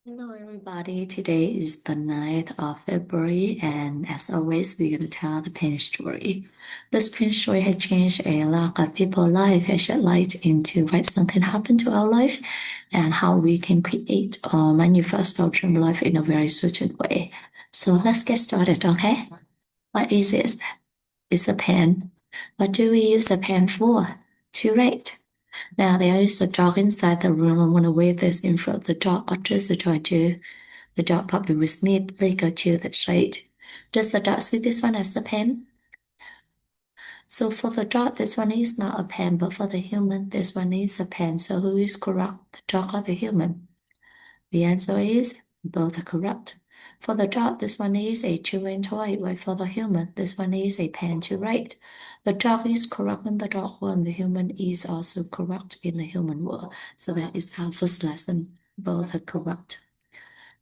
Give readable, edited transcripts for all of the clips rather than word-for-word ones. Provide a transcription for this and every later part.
Hello, everybody. Today is the 9th of February, and as always, we're going to tell the pain story. This pain story has changed a lot of people's life, has shed light into why something happened to our life and how we can create or manifest our dream life in a very certain way. So let's get started, okay? What is it? It's a pen. What do we use a pen for? To write. Now there is a dog inside the room. I want to wave this in front of the dog. What does the dog do? The dog probably will sniff, lick, or chew the shade. Does the dog see this one as a pen? So for the dog, this one is not a pen, but for the human, this one is a pen. So who is correct, the dog or the human? The answer is both are correct. For the dog, this one is a chewing toy, while for the human, this one is a pen to write. The dog is correct in the dog world, the human is also correct in the human world. So that is our first lesson. Both are correct.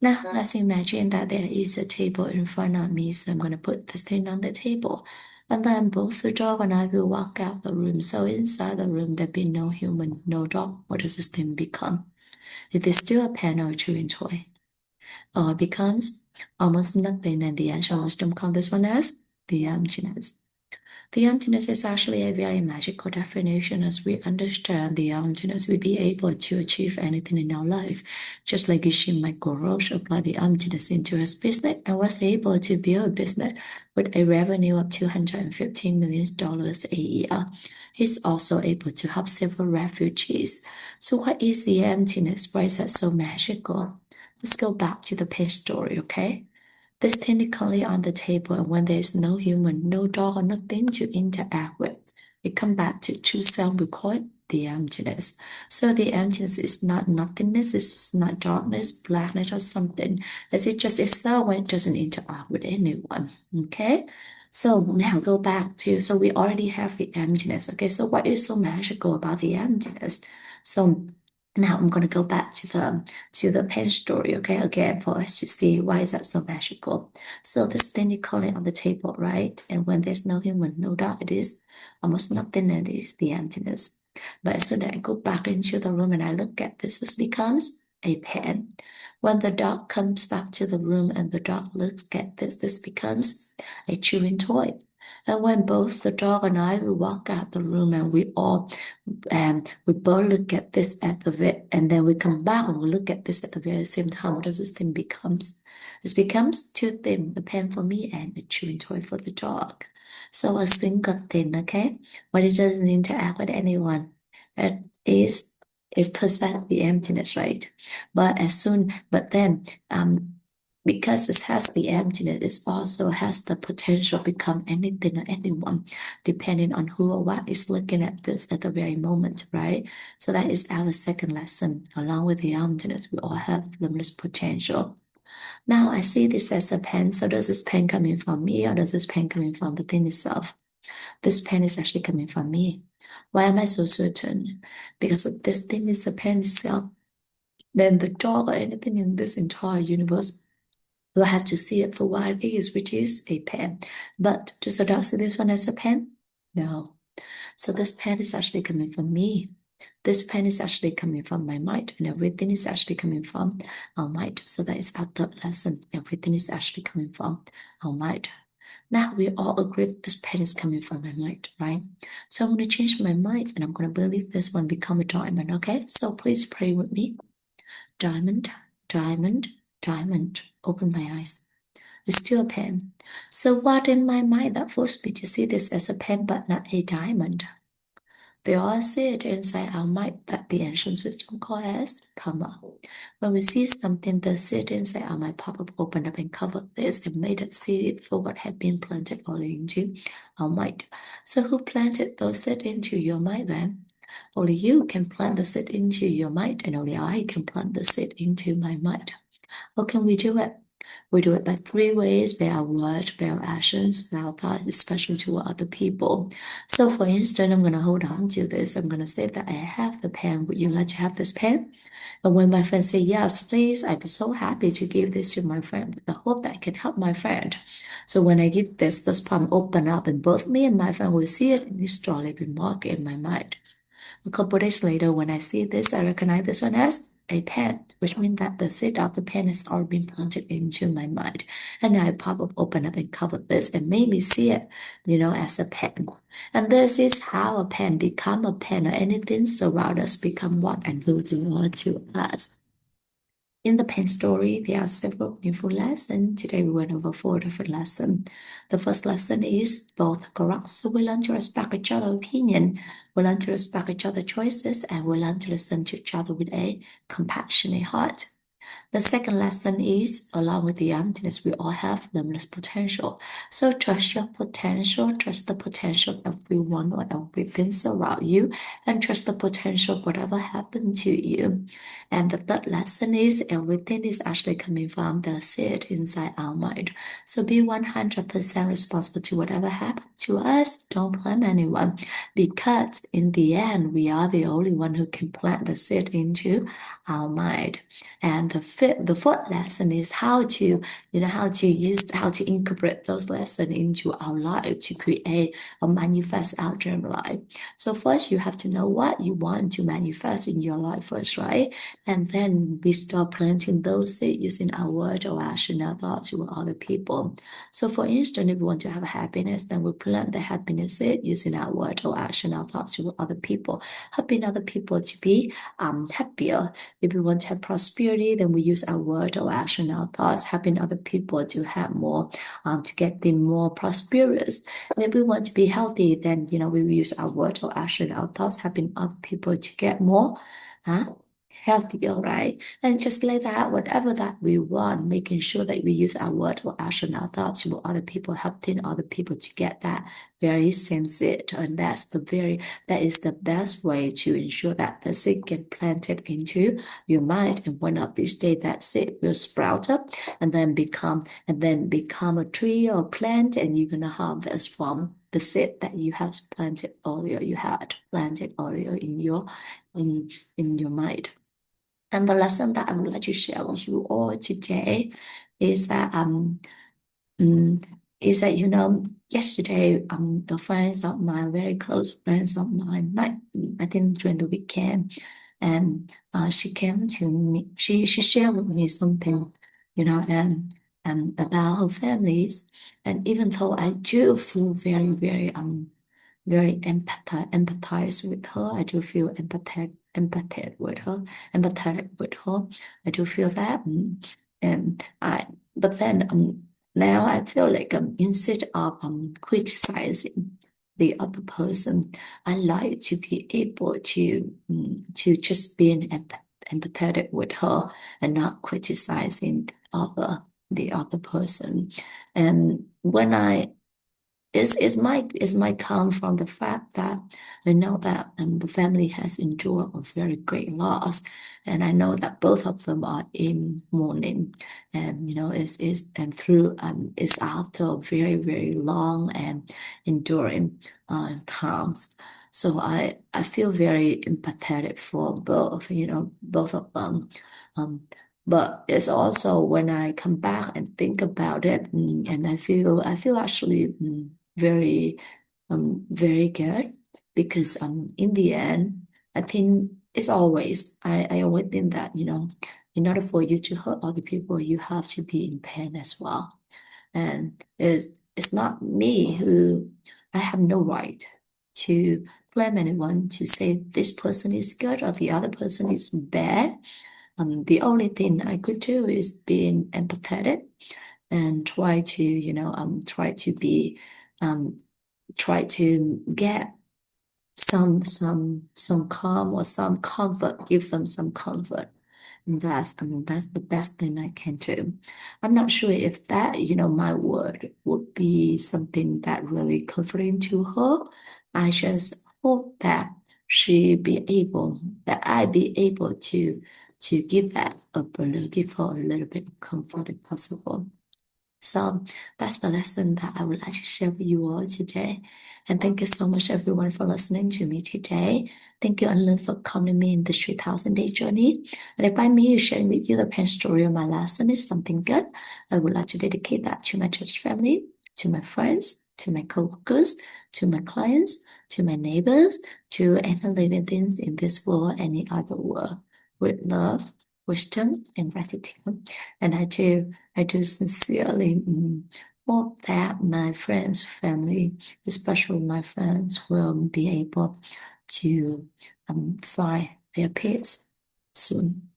Now, let's imagine that there is a table in front of me, so I'm going to put this thing on the table. And then both the dog and I will walk out the room. So inside the room, there'll be no human, no dog. What does this thing become? It is still a pen or a chewing toy. Or it becomes almost nothing, and the ancient wisdom call this one as the emptiness. The emptiness is actually a very magical definition. As we understand the emptiness, we'll be able to achieve anything in our life. Just like Ishima Gorosh applied the emptiness into his business and was able to build a business with a revenue of $215 million a year. He's also able to help several refugees. So what is the emptiness? Why is that so magical? Let's go back to the page story, okay? This technically on the table, and when there's no human, no dog, or nothing to interact with, it comes back to true self. We call it the emptiness. So the emptiness is not nothingness, it's not darkness, blackness, or something. As it just itself when it doesn't interact with anyone. Okay? So now go back to, so we already have the emptiness. Okay, so what is so magical about the emptiness? So now I'm gonna go back to the pen story, okay, again for us to see why is that so magical. So this thing you call it on the table, right? And when there's no human, no doubt it is almost nothing, and it is the emptiness. But as soon as I go back into the room and I look at this, this becomes a pen. When the dog comes back to the room and the dog looks at this, this becomes a chewing toy. And when both the dog and I will walk out the room and we both look at this at and then we come back and we look at this at the very same time, what does this thing becomes? It becomes two things, a pen for me and a chewing toy for the dog. So a single thing, okay? When it doesn't interact with anyone, it is possess the emptiness, right? But then because it has the emptiness, it also has the potential to become anything or anyone, depending on who or what is looking at this at the very moment, right? So that is our second lesson. Along with the emptiness, we all have limitless potential. Now I see this as a pen. So does this pen coming from me or does this pen coming from the thing itself? This pen is actually coming from me. Why am I so certain? Because if this thing is the pen itself, then the dog or anything in this entire universe will have to see it for what it is, which is a pen. But does the dog see this one as a pen? No. So this pen is actually coming from me. This pen is actually coming from my mind, and everything is actually coming from our mind. So that is our third lesson. Everything is actually coming from our mind. Now we all agree that this pen is coming from my mind, right? So I'm going to change my mind and I'm going to believe this one become a diamond, okay? So please pray with me. Diamond, diamond, diamond. Open my eyes. It's still a pen. So what in my mind that forced me to see this as a pen but not a diamond? They all see it inside our mind that the ancient wisdom call as karma. When we see something, the seed inside our mind pop up, open up, and cover this and made us see it for what had been planted only into our mind. So who planted those seed into your mind then? Only you can plant the seed into your mind, and only I can plant the seed into my mind. How can we do it? We do it by three ways, by our words, by our actions, by our thoughts, especially to other people. So for instance, I'm going to hold on to this. I'm going to say that I have the pen. Would you like to have this pen? And when my friend say yes, please, I'd be so happy to give this to my friend with the hope that I can help my friend. So when I give this palm open up and both me and my friend will see it and it's slowly been marked in my mind. A couple days later, when I see this, I recognize this one as a pen, which means that the seed of the pen has already been planted into my mind. And I pop up, open up, and cover this and made me see it, as a pen. And this is how a pen become a pen, or anything surround us become what and who they are to us. In the pen story, there are several meaningful lessons. Today we went over 4 different lessons. The first lesson is both correct. So we learn to respect each other's opinion, we learn to respect each other's choices, and we learn to listen to each other with a compassionate heart. The second lesson is, along with the emptiness, we all have limitless potential. So trust your potential, trust the potential of everyone or everything around you, and trust the potential of whatever happened to you. And the third lesson is, everything is actually coming from the seed inside our mind. So be 100% responsible to whatever happened to us. Don't blame anyone, because in the end, we are the only one who can plant the seed into our mind. And the fourth lesson is how to incorporate those lessons into our life to create or manifest our dream life. So first, you have to know what you want to manifest in your life first, right? And then we start planting those seeds using our word or action, our thoughts with other people. So for instance, if we want to have happiness, then we plant the happiness seed using our word or action, our thoughts with other people, helping other people to be happier. If we want to have prosperity, then we use our word or action, our thoughts, helping other people to have more, to get them more prosperous. And if we want to be healthy, then we will use our word or action, our thoughts, helping other people to get more healthier, right? And just like that, whatever that we want, making sure that we use our word or action, our thoughts with other people, helping other people to get that very same seed. And that is the best way to ensure that the seed get planted into your mind. And one of these days, that seed will sprout up and then become a tree or plant, and you're gonna harvest from the seed that you have planted earlier, in your mind. And the lesson that I would like to share with you all today is that um yesterday a friends of mine, very close friends of mine, like I think during the weekend, and she came to me. She shared with me something, about her families, and even though I do feel very empathize with her. I do feel empathetic with her. I do feel that. And but then now I feel like instead of criticizing the other person, I like to be able to just being empathetic with her and not criticizing the other person. And when is might come from the fact that I know that the family has endured a very great loss, and I know that both of them are in mourning, and is and through is after a very long and enduring times. So I feel very empathetic for both of them. Um, but it's also when I come back and think about it, and I feel actually very very good, because in the end, I think I always think that in order for you to hurt other people, you have to be in pain as well. And it's not me who, I have no right to blame anyone, to say this person is good or the other person is bad. The only thing I could do is being empathetic and try to be um try to get some calm or some comfort, give them some comfort. And that's the best thing I can do. I'm not sure if that, my word would be something that really comforting to her. I just hope that I be able to give her a little bit of comfort if possible. So that's the lesson that I would like to share with you all today. And thank you so much, everyone, for listening to me today. Thank you, Unlearn, for coming me in this 3,000-day journey. And if by me sharing with you the pen story of my lesson is something good, I would like to dedicate that to my church family, to my friends, to my coworkers, to my clients, to my neighbors, to any living things in this world, any other world. with love, wisdom, and gratitude. And I do sincerely hope that my friends, family, especially my friends, will be able to find their peace soon.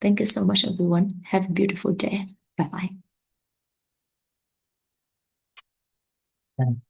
Thank you so much, everyone. Have a beautiful day. Bye bye.